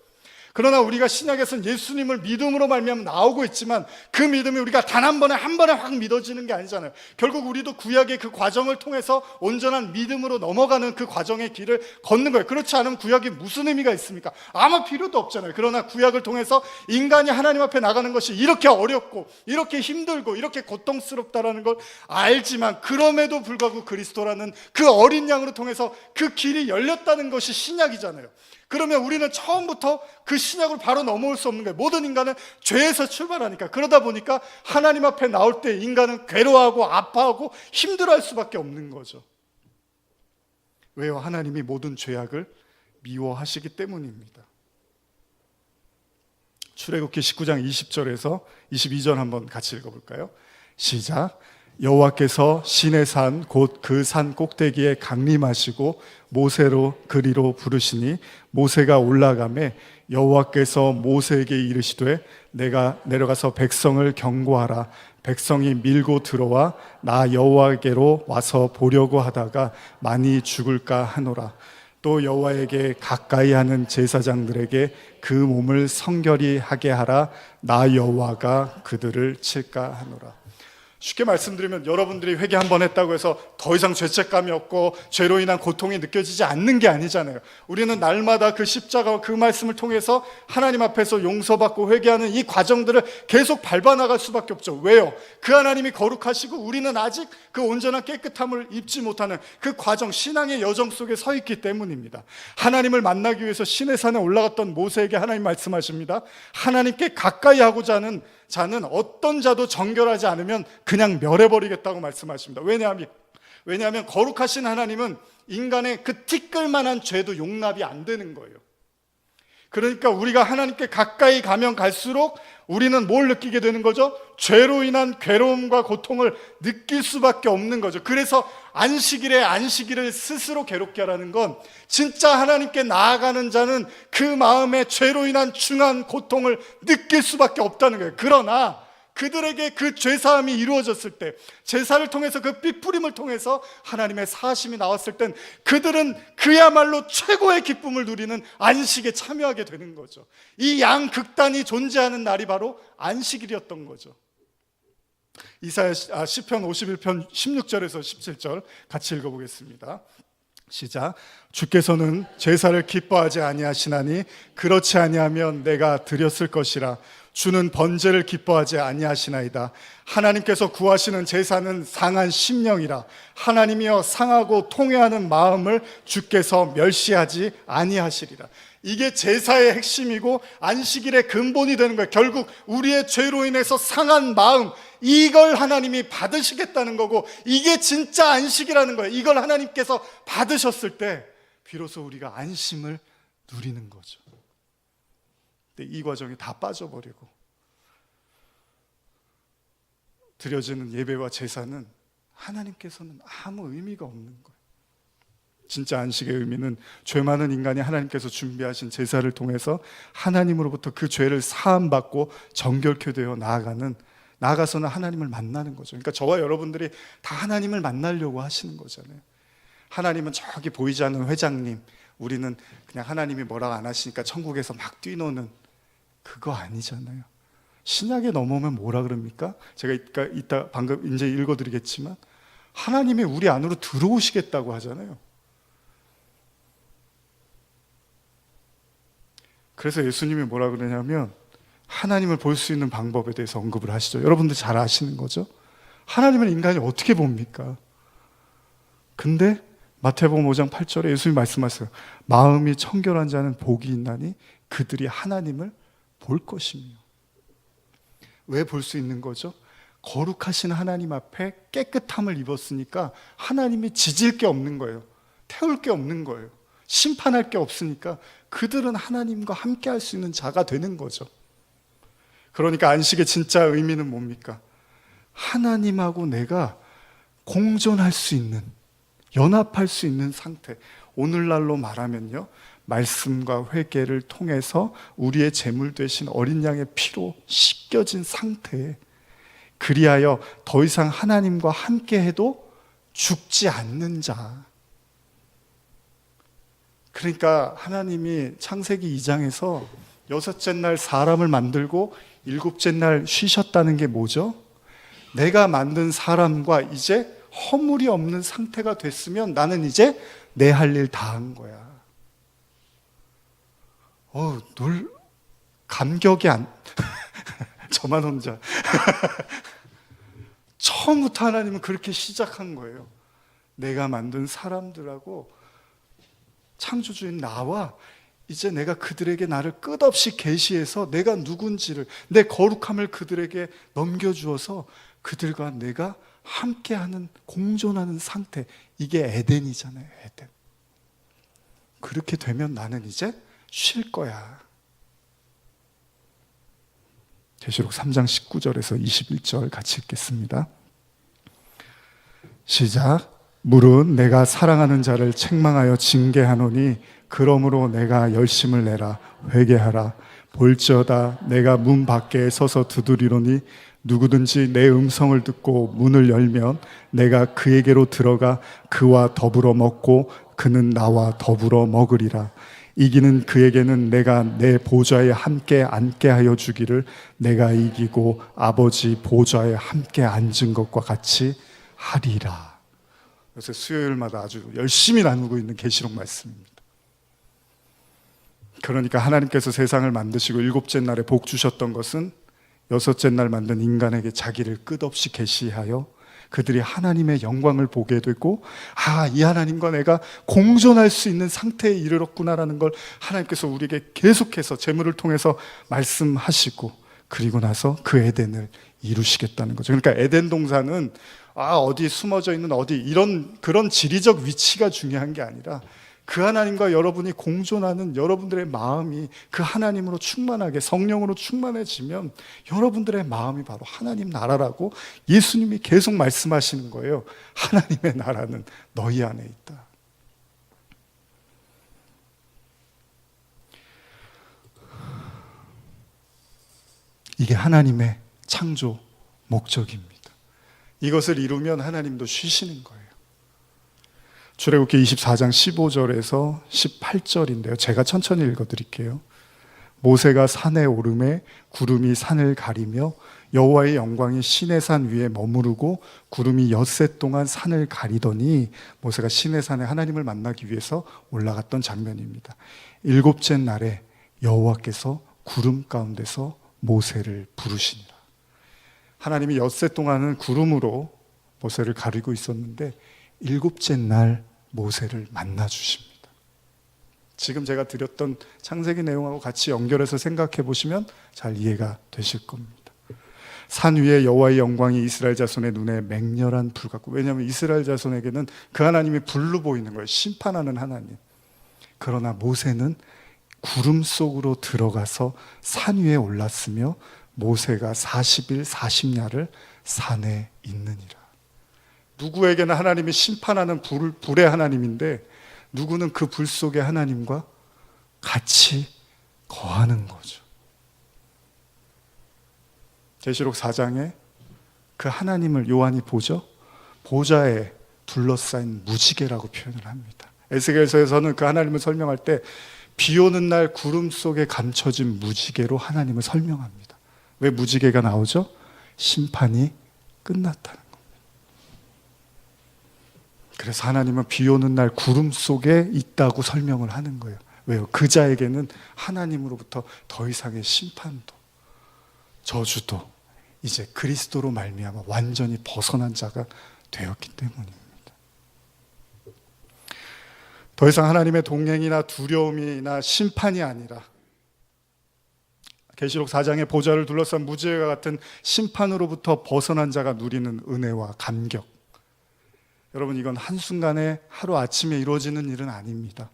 그러나 우리가 신약에서는 예수님을 믿음으로 말미암아 나오고 있지만 그 믿음이 우리가 단 한 번에 확 믿어지는 게 아니잖아요. 결국 우리도 구약의 그 과정을 통해서 온전한 믿음으로 넘어가는 그 과정의 길을 걷는 거예요. 그렇지 않으면 구약이 무슨 의미가 있습니까? 아무 필요도 없잖아요. 그러나 구약을 통해서 인간이 하나님 앞에 나가는 것이 이렇게 어렵고 이렇게 힘들고 이렇게 고통스럽다라는 걸 알지만 그럼에도 불구하고 그리스도라는 그 어린 양으로 통해서 그 길이 열렸다는 것이 신약이잖아요. 그러면 우리는 처음부터 그 신약을 바로 넘어올 수 없는 거예요. 모든 인간은 죄에서 출발하니까. 그러다 보니까 하나님 앞에 나올 때 인간은 괴로워하고 아파하고 힘들어할 수밖에 없는 거죠. 왜요? 하나님이 모든 죄악을 미워하시기 때문입니다. 출애굽기 19장 20절에서 22절 한번 같이 읽어볼까요? 시작. 여호와께서 시내 산 곧 그 산 꼭대기에 강림하시고 모세로 그리로 부르시니 모세가 올라가매 여호와께서 모세에게 이르시되 내가 내려가서 백성을 경고하라. 백성이 밀고 들어와 나 여호와께로 와서 보려고 하다가 많이 죽을까 하노라. 또 여호와에게 가까이 하는 제사장들에게 그 몸을 성결히 하게 하라. 나 여호와가 그들을 칠까 하노라. 쉽게 말씀드리면 여러분들이 회개 한 번 했다고 해서 더 이상 죄책감이 없고 죄로 인한 고통이 느껴지지 않는 게 아니잖아요. 우리는 날마다 그 십자가와 그 말씀을 통해서 하나님 앞에서 용서받고 회개하는 이 과정들을 계속 밟아나갈 수밖에 없죠. 왜요? 그 하나님이 거룩하시고 우리는 아직 그 온전한 깨끗함을 입지 못하는 그 과정, 신앙의 여정 속에 서 있기 때문입니다. 하나님을 만나기 위해서 시내산에 올라갔던 모세에게 하나님 말씀하십니다. 하나님께 가까이 하고자 하는 자는 어떤 자도 정결하지 않으면 그냥 멸해버리겠다고 말씀하십니다. 왜냐하면 거룩하신 하나님은 인간의 그 티끌만한 죄도 용납이 안 되는 거예요. 그러니까 우리가 하나님께 가까이 가면 갈수록 우리는 뭘 느끼게 되는 거죠? 죄로 인한 괴로움과 고통을 느낄 수밖에 없는 거죠. 그래서 안식일에 안식일을 스스로 괴롭게 하라는 건 진짜 하나님께 나아가는 자는 그 마음에 죄로 인한 중한 고통을 느낄 수밖에 없다는 거예요. 그러나 그들에게 그 죄사함이 이루어졌을 때, 제사를 통해서 그 삐뿌림을 통해서 하나님의 사하심이 나왔을 땐 그들은 그야말로 최고의 기쁨을 누리는 안식에 참여하게 되는 거죠. 이 양극단이 존재하는 날이 바로 안식일이었던 거죠. 시편 51편 16절에서 17절 같이 읽어보겠습니다. 시작. 주께서는 제사를 기뻐하지 아니하시나니 그렇지 아니하면 내가 드렸을 것이라. 주는 번제를 기뻐하지 아니하시나이다. 하나님께서 구하시는 제사는 상한 심령이라. 하나님이여 상하고 통회하는 마음을 주께서 멸시하지 아니하시리라. 이게 제사의 핵심이고 안식일의 근본이 되는 거예요. 결국 우리의 죄로 인해서 상한 마음, 이걸 하나님이 받으시겠다는 거고, 이게 진짜 안식이라는 거예요. 이걸 하나님께서 받으셨을 때 비로소 우리가 안심을 누리는 거죠. 근데 이 과정이 다 빠져버리고 드려지는 예배와 제사는 하나님께서는 아무 의미가 없는 거예요. 진짜 안식의 의미는 죄 많은 인간이 하나님께서 준비하신 제사를 통해서 하나님으로부터 그 죄를 사함받고 정결케 되어 나아가서는 하나님을 만나는 거죠. 그러니까 저와 여러분들이 다 하나님을 만나려고 하시는 거잖아요. 하나님은 저기 보이지 않는 회장님, 우리는 그냥 하나님이 뭐라고 안 하시니까 천국에서 막 뛰노는 그거 아니잖아요. 신약에 넘어오면 뭐라 그럽니까? 제가 이따 방금 이제 읽어드리겠지만 하나님이 우리 안으로 들어오시겠다고 하잖아요. 그래서 예수님이 뭐라 그러냐면 하나님을 볼 수 있는 방법에 대해서 언급을 하시죠. 여러분들 잘 아시는 거죠? 하나님을 인간이 어떻게 봅니까? 근데 마태복음 5장 8절에 예수님이 말씀하세요. 마음이 청결한 자는 복이 있나니 그들이 하나님을 볼 것이며. 왜 볼 수 있는 거죠? 거룩하신 하나님 앞에 깨끗함을 입었으니까 하나님이 지질 게 없는 거예요. 태울 게 없는 거예요. 심판할 게 없으니까 그들은 하나님과 함께 할 수 있는 자가 되는 거죠. 그러니까 안식의 진짜 의미는 뭡니까? 하나님하고 내가 공존할 수 있는, 연합할 수 있는 상태. 오늘날로 말하면요, 말씀과 회개를 통해서 우리의 제물 되신 어린 양의 피로 씻겨진 상태에, 그리하여 더 이상 하나님과 함께 해도 죽지 않는 자. 그러니까 하나님이 창세기 2장에서 여섯째 날 사람을 만들고 일곱째 날 쉬셨다는 게 뭐죠? 내가 만든 사람과 이제 허물이 없는 상태가 됐으면 나는 이제 내 할 일 다 한 거야. 감격이 저만 혼자. 처음부터 하나님은 그렇게 시작한 거예요. 내가 만든 사람들하고 창조주인 나와 이제 내가 그들에게 나를 끝없이 계시해서 내가 누군지를, 내 거룩함을 그들에게 넘겨주어서 그들과 내가 함께하는, 공존하는 상태. 이게 에덴이잖아요. 에덴. 그렇게 되면 나는 이제 쉴 거야. 계시록 3장 19절에서 21절 같이 읽겠습니다. 시작. 물은 내가 사랑하는 자를 책망하여 징계하노니 그러므로 내가 열심을 내라. 회개하라. 볼지어다 내가 문 밖에 서서 두드리노니 누구든지 내 음성을 듣고 문을 열면 내가 그에게로 들어가 그와 더불어 먹고 그는 나와 더불어 먹으리라. 이기는 그에게는 내가 내 보좌에 함께 앉게 하여 주기를 내가 이기고 아버지 보좌에 함께 앉은 것과 같이 하리라. 요새 수요일마다 아주 열심히 나누고 있는 계시록 말씀입니다. 그러니까 하나님께서 세상을 만드시고 일곱째 날에 복 주셨던 것은 여섯째 날 만든 인간에게 자기를 끝없이 계시하여 그들이 하나님의 영광을 보게 되고, 이 하나님과 내가 공존할 수 있는 상태에 이르렀구나라는 걸 하나님께서 우리에게 계속해서 제물을 통해서 말씀하시고, 그리고 나서 그 에덴을 이루시겠다는 거죠. 그러니까 에덴 동산은 어디 숨어져 있는 그런 지리적 위치가 중요한 게 아니라 그 하나님과 여러분이 공존하는 여러분들의 마음이 그 하나님으로 충만하게, 성령으로 충만해지면 여러분들의 마음이 바로 하나님 나라라고 예수님이 계속 말씀하시는 거예요. 하나님의 나라는 너희 안에 있다. 이게 하나님의 창조 목적입니다. 이것을 이루면 하나님도 쉬시는 거예요. 출애굽기 24장 15절에서 18절인데요. 제가 천천히 읽어드릴게요. 모세가 산에 오르매 구름이 산을 가리며 여호와의 영광이 시내산 위에 머무르고 구름이 엿새 동안 산을 가리더니, 모세가 시내산에 하나님을 만나기 위해서 올라갔던 장면입니다. 일곱째 날에 여호와께서 구름 가운데서 모세를 부르시니라. 하나님이 엿새 동안은 구름으로 모세를 가리고 있었는데 일곱째 날 모세를 만나 주십니다. 지금 제가 드렸던 창세기 내용하고 같이 연결해서 생각해 보시면 잘 이해가 되실 겁니다. 산 위에 여호와의 영광이 이스라엘 자손의 눈에 맹렬한 불 같고, 왜냐하면 이스라엘 자손에게는 그 하나님이 불로 보이는 거예요. 심판하는 하나님. 그러나 모세는 구름 속으로 들어가서 산 위에 올랐으며 모세가 40일 40야를 산에 있느니라. 누구에게나 하나님이 심판하는 불의 하나님인데 누구는 그 불 속에 하나님과 같이 거하는 거죠. 계시록 4장에 그 하나님을 요한이 보죠. 보좌에 둘러싸인 무지개라고 표현을 합니다. 에스겔서에서는 그 하나님을 설명할 때 비 오는 날 구름 속에 감춰진 무지개로 하나님을 설명합니다. 왜 무지개가 나오죠? 심판이 끝났다는 겁니다. 그래서 하나님은 비 오는 날 구름 속에 있다고 설명을 하는 거예요. 왜요? 그 자에게는 하나님으로부터 더 이상의 심판도 저주도 이제 그리스도로 말미암아 완전히 벗어난 자가 되었기 때문입니다. 더 이상 하나님의 동행이나 두려움이나 심판이 아니라 계시록 4장의 보좌를 둘러싼 무지개와 같은 심판으로부터 벗어난 자가 누리는 은혜와 감격. 여러분, 이건 한순간에 하루아침에 이루어지는 일은 아닙니다.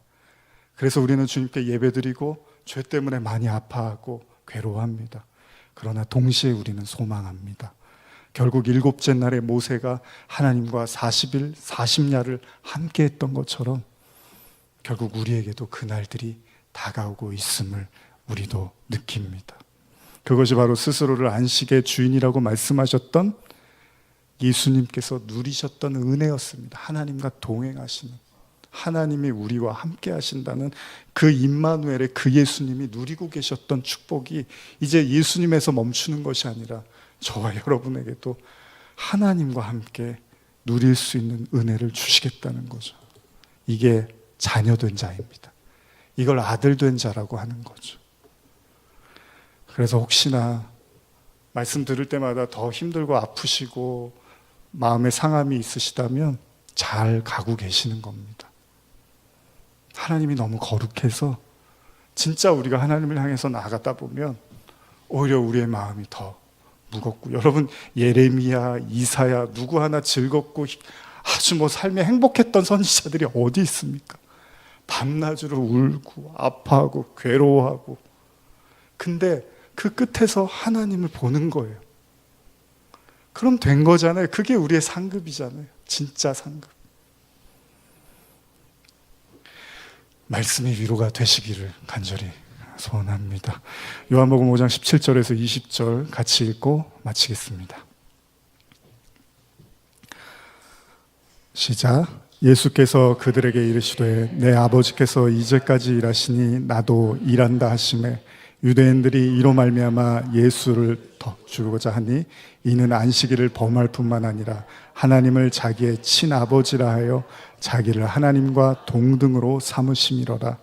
그래서 우리는 주님께 예배드리고 죄 때문에 많이 아파하고 괴로워합니다. 그러나 동시에 우리는 소망합니다. 결국 일곱째 날에 모세가 하나님과 40일, 40야를 함께 했던 것처럼 결국 우리에게도 그날들이 다가오고 있음을 우리도 느낍니다. 그것이 바로 스스로를 안식의 주인이라고 말씀하셨던 예수님께서 누리셨던 은혜였습니다. 하나님과 동행하시는, 하나님이 우리와 함께 하신다는 그 임마누엘의 그 예수님이 누리고 계셨던 축복이 이제 예수님에서 멈추는 것이 아니라 저와 여러분에게도 하나님과 함께 누릴 수 있는 은혜를 주시겠다는 거죠. 이게 자녀된 자입니다. 이걸 아들 된 자라고 하는 거죠. 그래서 혹시나 말씀 들을 때마다 더 힘들고 아프시고 마음의 상함이 있으시다면 잘 가고 계시는 겁니다. 하나님이 너무 거룩해서 진짜 우리가 하나님을 향해서 나아가다 보면 오히려 우리의 마음이 더 무겁고, 여러분 예레미야, 이사야 누구 하나 즐겁고 아주 삶에 행복했던 선지자들이 어디 있습니까? 밤낮으로 울고 아파하고 괴로워하고, 근데 그 끝에서 하나님을 보는 거예요. 그럼 된 거잖아요. 그게 우리의 상급이잖아요. 진짜 상급. 말씀이 위로가 되시기를 간절히 소원합니다. 요한복음 5장 17절에서 20절 같이 읽고 마치겠습니다. 시작. 예수께서 그들에게 이르시되 내 아버지께서 이제까지 일하시니 나도 일한다 하시매 유대인들이 이로 말미암아 예수를 더 죽이고자 하니 이는 안식일을 범할 뿐만 아니라 하나님을 자기의 친아버지라 하여 자기를 하나님과 동등으로 삼으심이로라.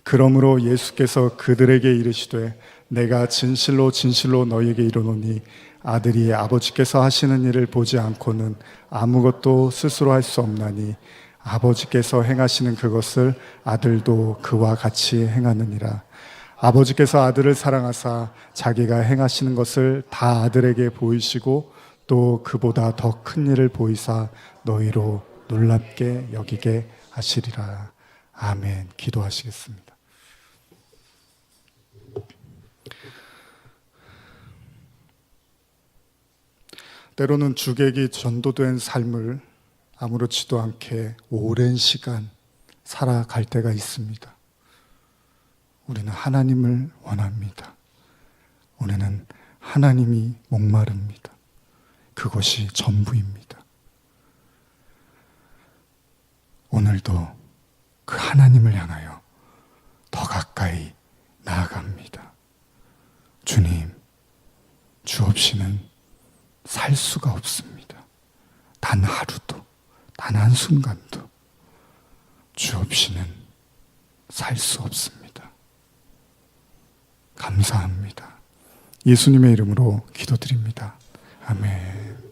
그러므로 예수께서 그들에게 이르시되 내가 진실로 진실로 너희에게 이르노니 아들이 아버지께서 하시는 일을 보지 않고는 아무것도 스스로 할 수 없나니 아버지께서 행하시는 그것을 아들도 그와 같이 행하느니라. 아버지께서 아들을 사랑하사 자기가 행하시는 것을 다 아들에게 보이시고 또 그보다 더 큰 일을 보이사 너희로 놀랍게 여기게 하시리라. 아멘. 기도하시겠습니다. 때로는 주객이 전도된 삶을 아무렇지도 않게 오랜 시간 살아갈 때가 있습니다. 우리는 하나님을 원합니다. 우리는 하나님이 목마릅니다. 그것이 전부입니다. 오늘도 그 하나님을 향하여 더 가까이 나아갑니다. 주님, 주 없이는 살 수가 없습니다. 단 하루도, 단 한순간도 주 없이는 살 수 없습니다. 감사합니다. 예수님의 이름으로 기도드립니다. 아멘.